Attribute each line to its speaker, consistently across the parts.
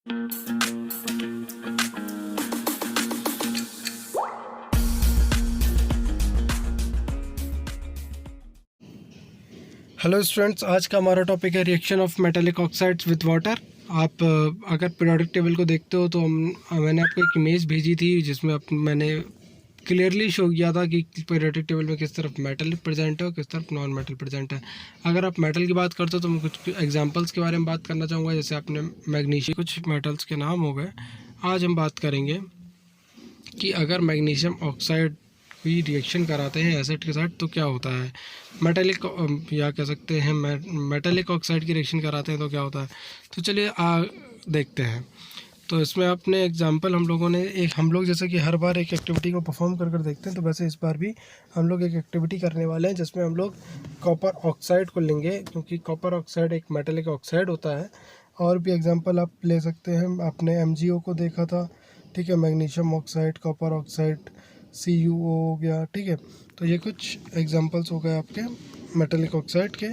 Speaker 1: Hello students, आज का हमारा टॉपिक है reaction of metallic oxides with water. आप अगर पीरियोडिक टेबल को देखते हो तो मैंने आपको एक इमेज भेजी थी जिसमें मैंने क्लियरली शो किया था कि पीरियोडिक टेबल में किस तरफ मेटल प्रेजेंट है और किस तरफ नॉन मेटल प्रेजेंट है। अगर आप मेटल की बात करते हो तो मैं कुछ एग्जांपल्स के बारे में बात करना चाहूँगा। जैसे आपने मैग्नीशियम, कुछ मेटल्स के नाम हो गए। आज हम बात करेंगे कि अगर मैग्नीशियम ऑक्साइड कोई रिएक्शन कराते हैं एसिड के साथ तो क्या होता है। मेटालिक या कह सकते हैं मेटालिक ऑक्साइड की रिएक्शन कराते हैं तो क्या होता है। तो चलिए देखते हैं। तो इसमें अपने एग्जांपल हम लोग जैसे कि हर बार एक एक्टिविटी को परफॉर्म कर देखते हैं, तो वैसे इस बार भी हम लोग एक एक्टिविटी करने वाले हैं जिसमें हम लोग कॉपर ऑक्साइड को लेंगे, क्योंकि कॉपर ऑक्साइड एक मेटालिक ऑक्साइड होता है। और भी एग्जांपल आप ले सकते हैं, आपने MgO को देखा था, ठीक है, magnesium oxide, copper oxide, CuO हो गया, ठीक है। तो ये कुछ एग्जांपल्स हो गए आपके मेटालिक ऑक्साइड के,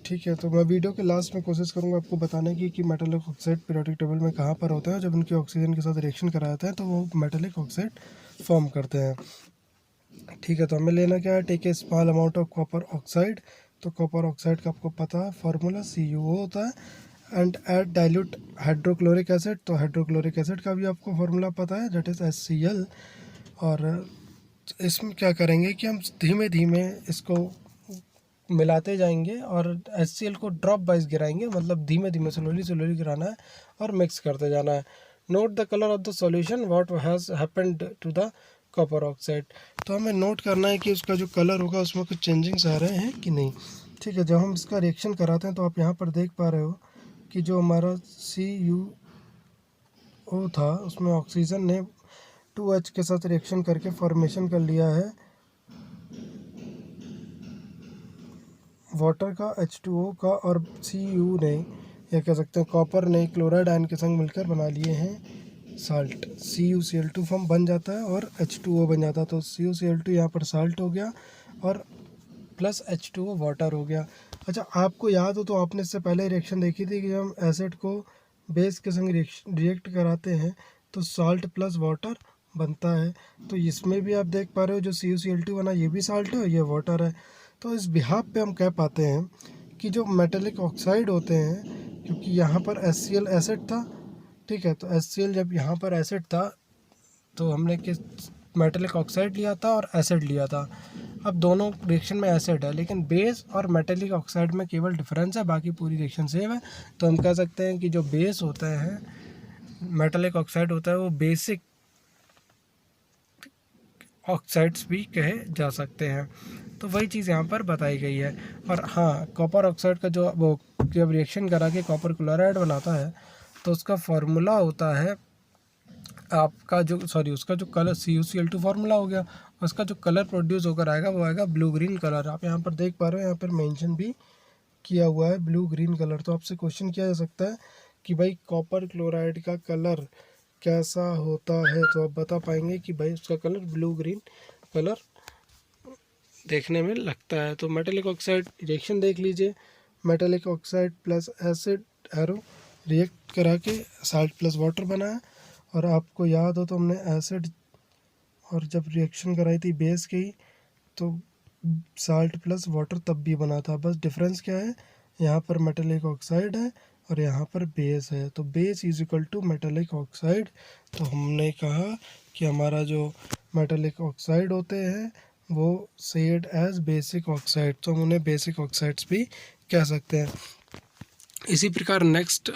Speaker 1: ठीक है। तो मैं वीडियो के लास्ट में कोशिश करूंगा आपको बताने की कि मेटालिक ऑक्साइड पीरियोडिक टेबल में कहाँ पर होते हैं। जब उनके ऑक्सीजन के साथ रिएक्शन कराते हैं तो वो मेटालिक ऑक्साइड फॉर्म करते हैं, ठीक है। तो हमें लेना क्या है, take a small amount of copper oxide. तो कॉपर ऑक्साइड का आपको पता है फार्मूला CuO होता है। And add dilute hydrochloric acid. तो हाइड्रोक्लोरिक एसिड का भी आपको फार्मूला पता है, दैट इज़ HCl। और इसमें क्या करेंगे कि हम धीमे धीमे इसको मिलाते जाएंगे और HCl को ड्रॉप वाइज गिराएंगे, मतलब धीमे धीमे स्लोली स्लोली गिराना है और मिक्स करते जाना है। Note the colour of the solution what has happened to the copper oxide. तो हमें नोट करना है कि उसका जो कलर होगा उसमें कुछ चेंजिंग्स आ रहे हैं कि नहीं, ठीक है। जब हम इसका रिएक्शन कराते हैं तो आप यहाँ पर देख पा रहे हो कि जो हमारा CuO था उसमें ऑक्सीजन ने 2H के साथ रिएक्शन करके फॉर्मेशन कर लिया है वाटर का, H2O का, और Cu ने, या कह सकते हैं कॉपर ने, क्लोराइड आयन के संग मिलकर बना लिए हैं साल्ट। CuCl2 फॉर्म बन जाता है और H2O बन जाता है। तो CuCl2 यहाँ पर साल्ट हो गया और प्लस H2O वाटर हो गया। अच्छा, आपको याद हो तो आपने इससे पहले रिएक्शन देखी थी कि जब हम एसिड को बेस के संग रिएक्ट कराते हैं तो साल्ट प्लस वाटर बनता है। तो इसमें भी आप देख पा रहे हो जो CuCl2 बना ये भी साल्ट है और ये वाटर है। तो इस बिहाफ पे हम कह पाते हैं कि जो मेटालिक ऑक्साइड होते हैं, क्योंकि यहाँ पर HCl एसिड था, ठीक है, तो HCl जब यहाँ पर एसिड था तो हमने किस मेटालिक ऑक्साइड लिया था और एसिड लिया था। अब दोनों रिएक्शन में एसिड है, लेकिन बेस और मेटालिक ऑक्साइड में केवल डिफरेंस है, बाकी पूरी रिएक्शन सेम है। तो हम कह सकते हैं कि जो बेस होते हैं मेटालिक ऑक्साइड होता है वो बेसिक ऑक्साइड्स भी कहे जा सकते हैं। तो वही चीज़ यहाँ पर बताई गई है। और हाँ, कॉपर ऑक्साइड का जो वो जब रिएक्शन करा के कॉपर क्लोराइड बनाता है तो उसका फार्मूला होता है आपका जो उसका जो कलर CuCl2 फार्मूला हो गया, उसका जो कलर प्रोड्यूस होकर आएगा वो आएगा ब्लू ग्रीन कलर। आप यहाँ पर देख पा रहे हो, यहाँ पर मेंशन भी किया हुआ है ब्लू ग्रीन कलर। तो आपसे क्वेश्चन किया जा सकता है कि भाई कॉपर क्लोराइड का कलर कैसा होता है, तो आप बता पाएंगे कि भाई उसका कलर ब्लू ग्रीन कलर देखने में लगता है। तो मेटालिक ऑक्साइड रिएक्शन देख लीजिए, metallic oxide plus acid arrow react करा के साल्ट प्लस वाटर बना है। और आपको याद हो तो हमने एसिड और जब रिएक्शन कराई थी बेस की तो साल्ट प्लस वाटर तब भी बना था। बस डिफरेंस क्या है, यहाँ पर मेटालिक ऑक्साइड है और यहाँ पर बेस है। तो base is equal to metallic oxide. तो हमने कहा कि हमारा जो मेटालिक ऑक्साइड होते हैं वो सेड एज बेसिक ऑक्साइड, तो हम उन्हें बेसिक ऑक्साइड्स भी कह सकते हैं। इसी प्रकार next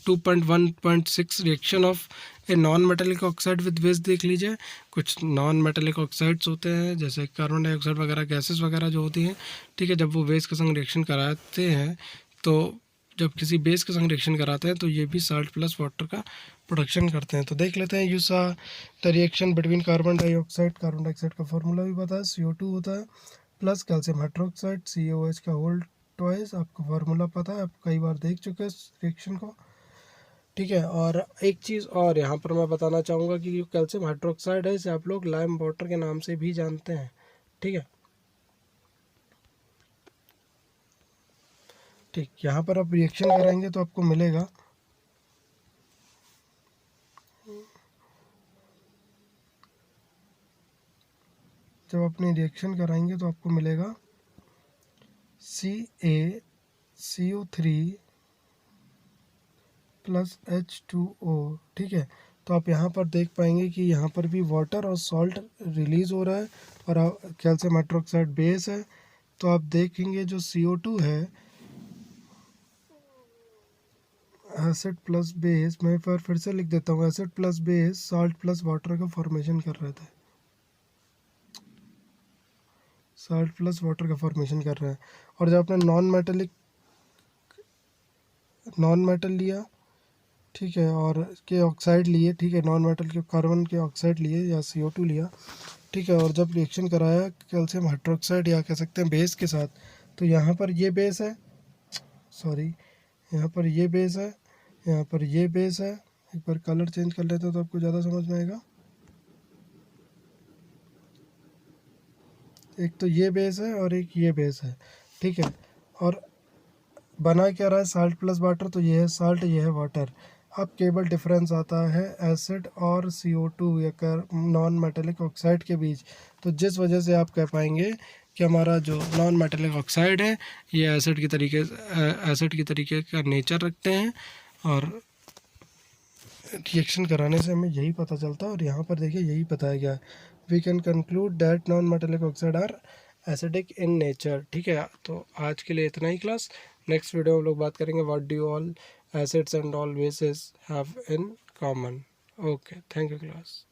Speaker 1: 2.1.6 reaction of a non metallic oxide with base देख लीजिए। कुछ नॉन मेटालिक ऑक्साइड्स होते हैं जैसे कार्बन डाइऑक्साइड वगैरह, गैसेस वगैरह जो होती हैं, ठीक है। जब वो बेस के संग रिएक्शन कराते हैं तो जब किसी बेस के संग रिएक्शन कराते हैं तो ये भी साल्ट प्लस वाटर का प्रोडक्शन करते हैं। तो देख लेते हैं, use the reaction between carbon dioxide का फार्मूला भी पता है, CO2 होता है प्लस कैल्शियम हाइड्रोक्साइड COH का होल ट्वाइस। आपको फार्मूला पता है, आप कई बार देख चुके हैं इस रिएक्शन को, ठीक है। और एक चीज़ और यहाँ पर मैं बताना चाहूँगा कि जो कैल्शियम हाइड्रोक्साइड है इसे आप लोग लाइम वाटर के नाम से भी जानते हैं, ठीक है। ठीक, यहाँ पर आप रिएक्शन कराएंगे तो आपको मिलेगा जब अपनी रिएक्शन कराएंगे तो आपको मिलेगा CaCO3 प्लस H2O। ठीक है, तो आप यहाँ पर देख पाएंगे कि यहाँ पर भी वाटर और सॉल्ट रिलीज़ हो रहा है और कैल्शियम हाइड्रोक्साइड बेस है। तो आप देखेंगे जो CO2 है, एसिड प्लस बेस, मैं फिर से लिख देता हूँ, acid plus base salt plus water का फॉर्मेशन कर रहा था, सॉल्ट प्लस वाटर का फॉर्मेशन कर रहा है। और जब आपने नॉन मेटल लिया, ठीक है, और के ऑक्साइड लिए, ठीक है, नॉन मेटल के कार्बन के ऑक्साइड लिए या CO2 लिया, ठीक है, और जब रिएक्शन कराया कैल्शियम हाइड्रोक्साइड या कह सकते हैं बेस के साथ, तो यहाँ पर ये बेस है, सॉरी, यहाँ पर ये बेस है, यहाँ पर ये बेस है। एक बार कलर चेंज कर लेते तो आपको ज़्यादा समझ में आएगा। एक तो ये बेस है और एक ये बेस है, ठीक है, और बना क्या रहा है, साल्ट प्लस वाटर, तो ये है साल्ट, ये है वाटर। अब केवल डिफरेंस आता है एसिड और CO2 या नॉन मेटेलिक ऑक्साइड के बीच। तो जिस वजह से आप कह पाएंगे कि हमारा जो नॉन मेटेलिक ऑक्साइड है ये एसिड की तरीके का नेचर रखते हैं, और रिएक्शन कराने से हमें यही पता चलता है। और यहाँ पर देखिए यही बताया गया है, we can conclude that non metallic oxide are acidic in nature. ठीक है, तो आज के लिए इतना ही क्लास। नेक्स्ट वीडियो में हम लोग बात करेंगे what do all acids and all bases have in common. Okay, thank you class.